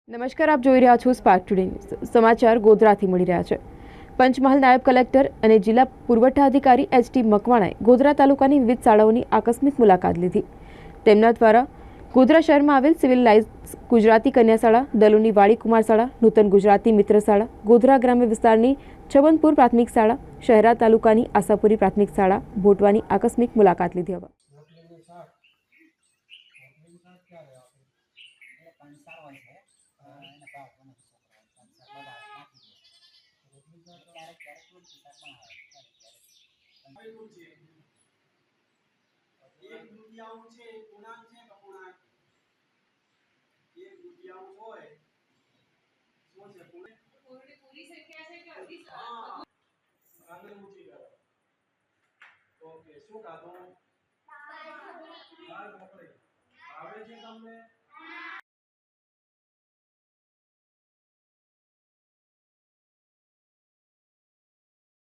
નમસ્કાર, આપ જોઈ રહ્યા છો સ્પાર્ક ટુડે ન્યૂઝ. સમાચાર ગોધરાથી મળી રહ્યા છે. પંચમહાલ નાયબ કલેક્ટર અને જિલ્લા પુરવઠા અધિકારી એચ.ટી. મકવાણાએ ગોધરા તાલુકાની વિવિધ શાળાઓની આકસ્મિક મુલાકાત લીધી. તેમના દ્વારા ગોધરા શહેરમાં આવેલ સિવિલ લાઇન્સ ગુજરાતી કન્યા શાળા, દલુની વાડી કુમાર શાળા, નૂતન ગુજરાતી મિત્ર શાળા, ગોધરા ગ્રામ્ય વિસ્તારની છબનપુર પ્રાથમિક શાળા, શહેરા તાલુકાની આશાપુરી પ્રાથમિક શાળા, ભોટવાની આકસ્મિક મુલાકાત લીધી હતી. એક દુધિયાઉં છે, એક પૂર્ણાંક છે કે પૂર્ણાંક એક દુધિયાઉં હોય શું છે પૂરી સંખ્યા છે કે અડધી સંખ્યા આગળ ઊંચી કરો. ઓકે, શું કાઢો? દાળ ઢોકળી આવે છે તમને?